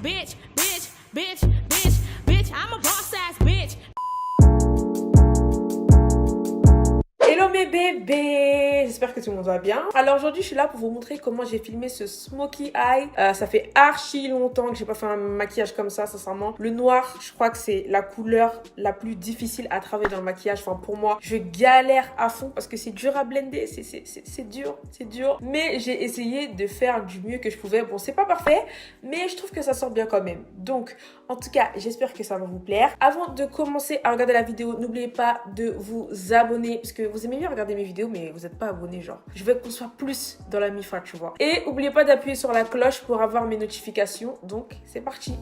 bitch, bitch, bitch, bitch, bitch. I'm a boss ass bitch. Hello mes bébés, j'espère que tout le monde va bien. Alors aujourd'hui je suis là pour vous montrer comment j'ai filmé ce smokey eye. Ça fait archi longtemps que j'ai pas fait un maquillage comme ça, sincèrement. Le noir, je crois que c'est la couleur la plus difficile à travailler dans le maquillage. Enfin pour moi, je galère à fond parce que c'est dur à blender, c'est dur. Mais j'ai essayé de faire du mieux que je pouvais. Bon, c'est pas parfait, mais je trouve que ça sort bien quand même. Donc en tout cas, j'espère que ça va vous plaire. Avant de commencer à regarder la vidéo, n'oubliez pas de vous abonner parce que vous aimez bien regarder mes vidéos, mais vous n'êtes pas abonné, genre. Je veux qu'on soit plus dans la MIFA, tu vois. Et n'oubliez pas d'appuyer sur la cloche pour avoir mes notifications. Donc, c'est parti.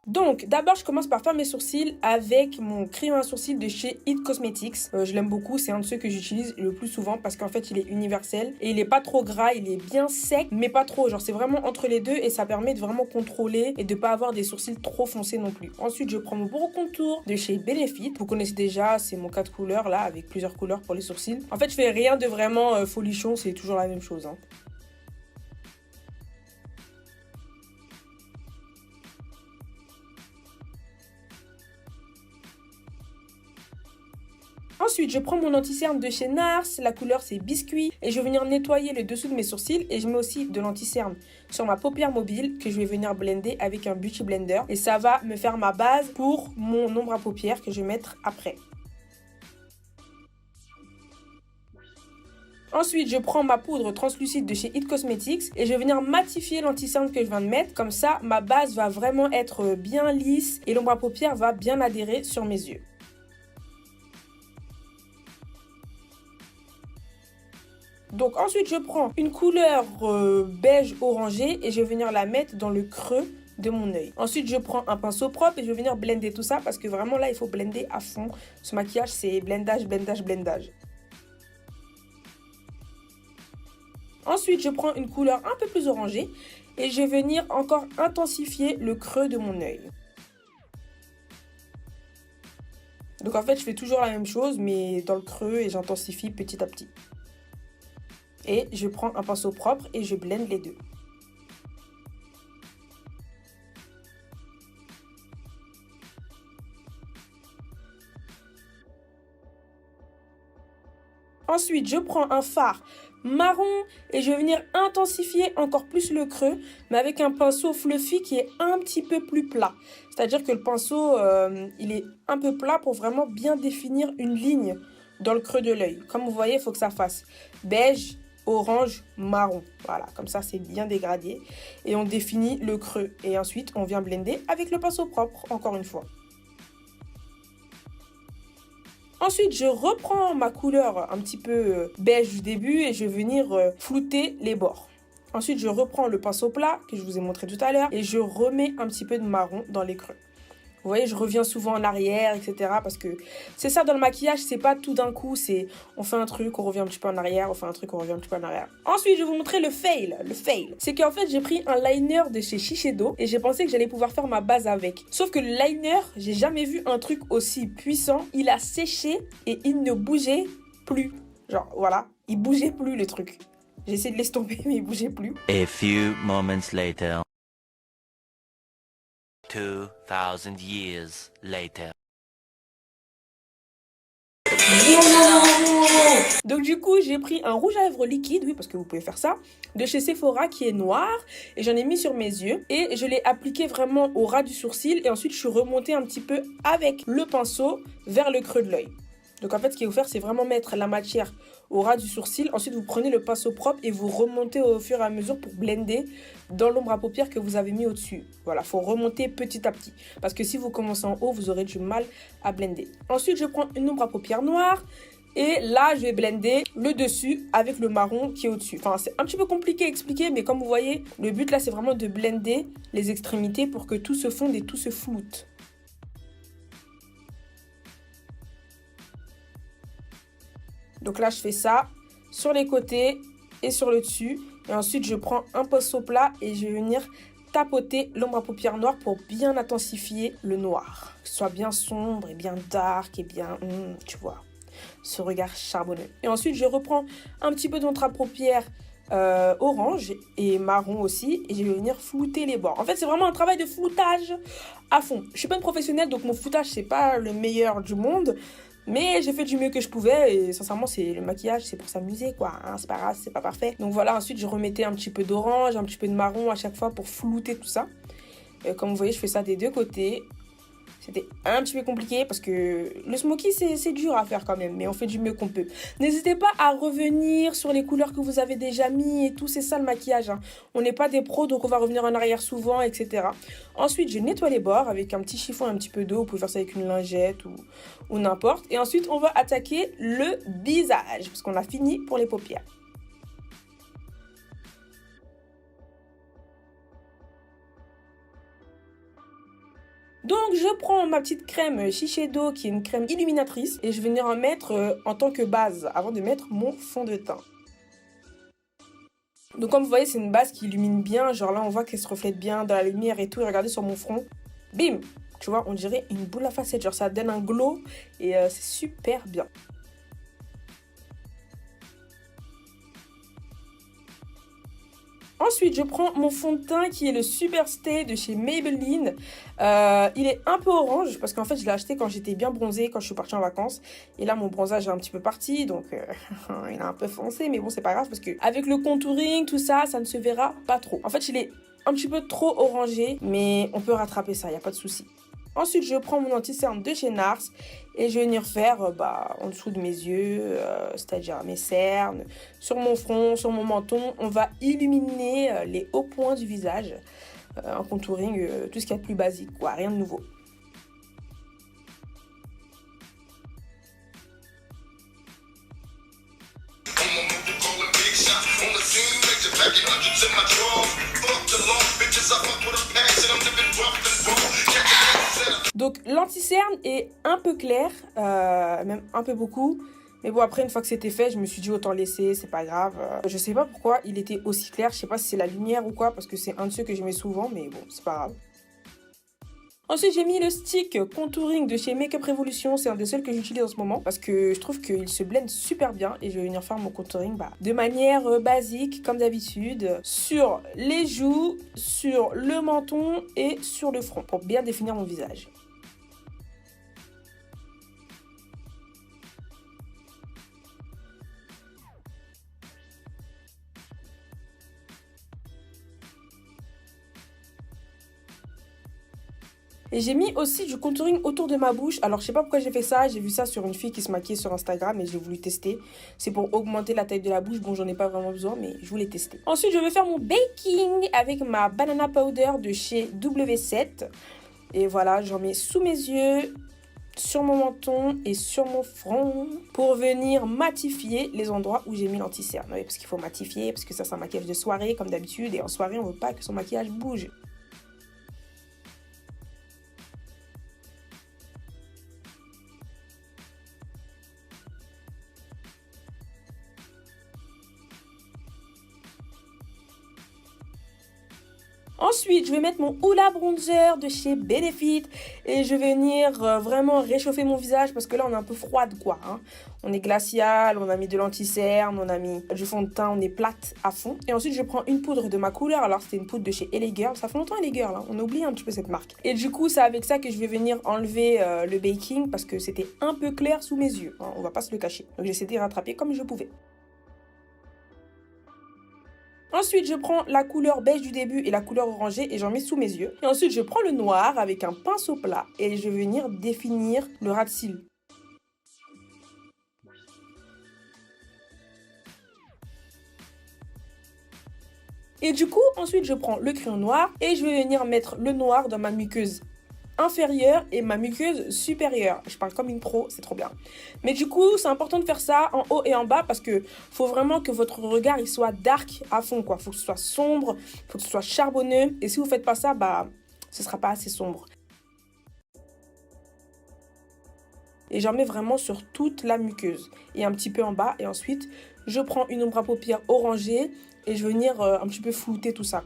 Donc, d'abord, je commence par faire mes sourcils avec mon crayon à sourcils de chez It Cosmetics. Je l'aime beaucoup, c'est un de ceux que j'utilise le plus souvent parce qu'en fait, il est universel et il est pas trop gras, il est bien sec, mais pas trop. Genre, c'est vraiment entre les deux et ça permet de vraiment contrôler et de pas avoir des sourcils trop foncés non plus. Ensuite, je prends mon Brow Contour de chez Benefit. Vous connaissez déjà, c'est mon 4 couleurs là, avec plusieurs couleurs pour les sourcils. En fait, je fais rien de vraiment folichon, c'est toujours la même chose, hein. Ensuite, je prends mon anti-cerne de chez NARS, la couleur c'est biscuit et je vais venir nettoyer le dessous de mes sourcils et je mets aussi de l'anti-cerne sur ma paupière mobile que je vais venir blender avec un Beauty Blender et ça va me faire ma base pour mon ombre à paupières que je vais mettre après. Ensuite, je prends ma poudre translucide de chez It Cosmetics et je vais venir matifier l'anti-cerne que je viens de mettre. Comme ça, ma base va vraiment être bien lisse et l'ombre à paupières va bien adhérer sur mes yeux. Donc ensuite, je prends une couleur beige orangé et je vais venir la mettre dans le creux de mon œil. Ensuite, je prends un pinceau propre et je vais venir blender tout ça parce que vraiment là, il faut blender à fond. Ce maquillage, c'est blendage, blendage, blendage. Ensuite, je prends une couleur un peu plus orangée et je vais venir encore intensifier le creux de mon œil. Donc en fait, je fais toujours la même chose mais dans le creux et j'intensifie petit à petit. Et je prends un pinceau propre et je blende les deux. Ensuite, je prends un fard marron et je vais venir intensifier encore plus le creux, mais avec un pinceau fluffy qui est un petit peu plus plat. C'est-à-dire que le pinceau, il est un peu plat pour vraiment bien définir une ligne dans le creux de l'œil. Comme vous voyez, il faut que ça fasse beige, orange, marron. Voilà, comme ça, c'est bien dégradé. Et on définit le creux. Et ensuite, on vient blender avec le pinceau propre, encore une fois. Ensuite, je reprends ma couleur un petit peu beige du début et je vais venir flouter les bords. Ensuite, je reprends le pinceau plat que je vous ai montré tout à l'heure et je remets un petit peu de marron dans les creux. Vous voyez, je reviens souvent en arrière, etc. Parce que c'est ça dans le maquillage, c'est pas tout d'un coup, c'est on fait un truc, on revient un petit peu en arrière, on fait un truc, on revient un petit peu en arrière. Ensuite, je vais vous montrer le fail. Le fail, c'est qu'en fait, j'ai pris un liner de chez Shiseido et j'ai pensé que j'allais pouvoir faire ma base avec. Sauf que le liner, j'ai jamais vu un truc aussi puissant. Il a séché et il ne bougeait plus. Genre, voilà, il bougeait plus le truc. J'ai essayé de l'estomper, mais il bougeait plus. A few moments later. 2000 years later. Donc du coup, j'ai pris un rouge à lèvres liquide, oui, parce que vous pouvez faire ça, de chez Sephora qui est noir, et j'en ai mis sur mes yeux, et je l'ai appliqué vraiment au ras du sourcil, et ensuite je suis remontée un petit peu avec le pinceau vers le creux de l'œil. Donc en fait, ce qu'il faut faire, c'est vraiment mettre la matière au ras du sourcil. Ensuite, vous prenez le pinceau propre et vous remontez au fur et à mesure pour blender dans l'ombre à paupières que vous avez mis au-dessus. Voilà, il faut remonter petit à petit. Parce que si vous commencez en haut, vous aurez du mal à blender. Ensuite, je prends une ombre à paupières noire. Et là, je vais blender le dessus avec le marron qui est au-dessus. Enfin, c'est un petit peu compliqué à expliquer, mais comme vous voyez, le but là, c'est vraiment de blender les extrémités pour que tout se fonde et tout se floute. Donc là, je fais ça sur les côtés et sur le dessus. Et ensuite, je prends un pinceau plat et je vais venir tapoter l'ombre à paupières noire pour bien intensifier le noir. Que ce soit bien sombre et bien dark et bien, tu vois, ce regard charbonneux. Et ensuite, je reprends un petit peu d'ombre à paupières orange et marron aussi, et je vais venir flouter les bords. En fait, c'est vraiment un travail de floutage à fond. Je suis pas une professionnelle, donc mon floutage c'est pas le meilleur du monde, mais j'ai fait du mieux que je pouvais, et sincèrement c'est le maquillage, c'est pour s'amuser quoi, hein, c'est pas grave, c'est pas parfait. Donc voilà, ensuite je remettais un petit peu d'orange, un petit peu de marron à chaque fois pour flouter tout ça. Comme vous voyez, je fais ça des deux côtés. C'était un petit peu compliqué parce que le smoky, c'est dur à faire quand même, mais on fait du mieux qu'on peut. N'hésitez pas à revenir sur les couleurs que vous avez déjà mis et tout, c'est ça le maquillage, hein. On n'est pas des pros, donc on va revenir en arrière souvent, etc. Ensuite, je nettoie les bords avec un petit chiffon et un petit peu d'eau. Vous pouvez faire ça avec une lingette ou n'importe. Et ensuite, on va attaquer le visage parce qu'on a fini pour les paupières. Donc je prends ma petite crème Shiseido qui est une crème illuminatrice et je vais venir en mettre en tant que base avant de mettre mon fond de teint. Donc comme vous voyez, c'est une base qui illumine bien, genre là on voit qu'elle se reflète bien dans la lumière et tout, et regardez sur mon front, bim, tu vois, on dirait une boule à facettes, genre ça donne un glow et c'est super bien. Ensuite, je prends mon fond de teint qui est le Super Stay de chez Maybelline. Il est un peu orange parce qu'en fait, je l'ai acheté quand j'étais bien bronzée, quand je suis partie en vacances. Et là, mon bronzage est un petit peu parti, donc il est un peu foncé, mais bon, c'est pas grave parce que avec le contouring, tout ça, ça ne se verra pas trop. En fait, il est un petit peu trop orangé, mais on peut rattraper ça, il n'y a pas de souci. Ensuite, je prends mon anti-cerne de chez NARS et je vais venir faire en dessous de mes yeux, c'est-à-dire mes cernes, sur mon front, sur mon menton. On va illuminer les hauts points du visage en contouring, tout ce qu'il y a de plus basique, quoi, rien de nouveau. Donc l'anti-cerne est un peu clair, même un peu beaucoup. Mais bon, après, une fois que c'était fait, je me suis dit autant laisser, c'est pas grave. Je sais pas pourquoi il était aussi clair, je sais pas si c'est la lumière ou quoi, parce que c'est un de ceux que je mets souvent, mais bon, c'est pas grave. Ensuite, j'ai mis le stick contouring de chez Makeup Revolution. C'est un des seuls que j'utilise en ce moment parce que je trouve qu'il se blende super bien et je vais venir faire mon contouring de manière basique, comme d'habitude, sur les joues, sur le menton et sur le front pour bien définir mon visage. Et j'ai mis aussi du contouring autour de ma bouche. Alors, je sais pas pourquoi j'ai fait ça. J'ai vu ça sur une fille qui se maquillait sur Instagram et j'ai voulu tester. C'est pour augmenter la taille de la bouche. Bon, j'en ai pas vraiment besoin, mais je voulais tester. Ensuite, je vais faire mon baking avec ma banana powder de chez W7. Et voilà, j'en mets sous mes yeux, sur mon menton et sur mon front pour venir matifier les endroits où j'ai mis l'anti-cerne. Oui, parce qu'il faut matifier, parce que ça, c'est un maquillage de soirée, comme d'habitude. Et en soirée, on veut pas que son maquillage bouge. Ensuite, je vais mettre mon Hoola Bronzer de chez Benefit et je vais venir vraiment réchauffer mon visage parce que là, on est un peu froide, quoi, hein. On est glacial, on a mis de l'anti-cerne, on a mis du fond de teint, on est plate à fond. Et ensuite, je prends une poudre de ma couleur. Alors, c'était une poudre de chez LA Girl. Ça fait longtemps, LA Girl, hein. On oublie un petit peu cette marque. Et du coup, c'est avec ça que je vais venir enlever le baking parce que c'était un peu clair sous mes yeux, hein. On va pas se le cacher. Donc, j'essaie de rattraper comme je pouvais. Ensuite, je prends la couleur beige du début et la couleur orangée et j'en mets sous mes yeux. Et ensuite, je prends le noir avec un pinceau plat et je vais venir définir le ras de cils. Et du coup, ensuite, je prends le crayon noir et je vais venir mettre le noir dans ma muqueuse inférieure et ma muqueuse supérieure. Je parle comme une pro, c'est trop bien. Mais du coup, c'est important de faire ça en haut et en bas parce que faut vraiment que votre regard il soit dark à fond, quoi. Faut que ce soit sombre, faut que ce soit charbonneux. Et si vous faites pas ça, ce sera pas assez sombre. Et j'en mets vraiment sur toute la muqueuse et un petit peu en bas. Et ensuite, je prends une ombre à paupières orangée et je vais venir un petit peu flouter tout ça.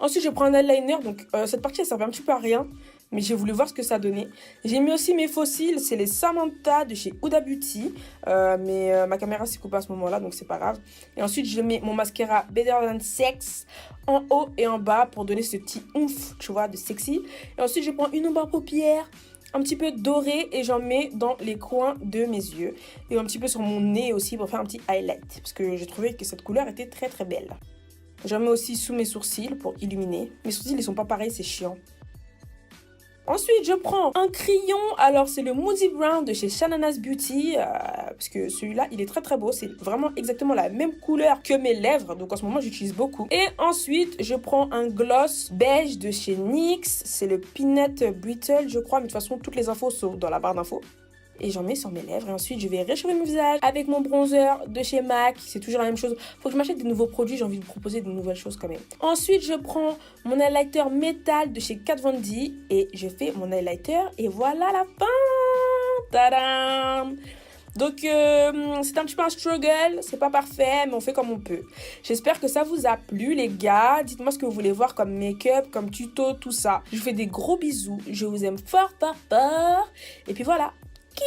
Ensuite, je prends un eyeliner, donc cette partie elle servait un petit peu à rien. mais j'ai voulu voir ce que ça donnait. J'ai mis aussi mes fossiles, c'est les Samantha de chez Huda Beauty, mais ma caméra s'est coupée à ce moment-là, donc c'est pas grave. Et ensuite, je mets mon mascara Better Than Sex en haut et en bas pour donner ce petit oomph, tu vois, de sexy. Et ensuite, je prends une ombre à paupières, un petit peu dorée, et j'en mets dans les coins de mes yeux. Et un petit peu sur mon nez aussi pour faire un petit highlight, parce que j'ai trouvé que cette couleur était très très belle. J'en mets aussi sous mes sourcils pour illuminer. Mes sourcils, ils sont pas pareils, c'est chiant. Ensuite, je prends un crayon. Alors, c'est le Moody Brown de chez Shananas Beauty. Parce que celui-là, il est très très beau. C'est vraiment exactement la même couleur que mes lèvres. Donc, en ce moment, j'utilise beaucoup. Et ensuite, je prends un gloss beige de chez NYX. C'est le Peanut Brittle, je crois. Mais de toute façon, toutes les infos sont dans la barre d'infos. Et j'en mets sur mes lèvres. Et ensuite, je vais réchauffer mon visage avec mon bronzer de chez MAC. C'est toujours la même chose. Faut que je m'achète des nouveaux produits. J'ai envie de vous proposer de nouvelles choses quand même. Ensuite, je prends mon highlighter métal de chez Kat Von D. Et je fais mon highlighter. Et voilà la fin. Tadam! Donc, c'est un petit peu un struggle. C'est pas parfait, mais on fait comme on peut. J'espère que ça vous a plu, les gars. Dites-moi ce que vous voulez voir comme make-up, comme tuto, tout ça. Je vous fais des gros bisous. Je vous aime fort, fort, fort. Et puis voilà. Qui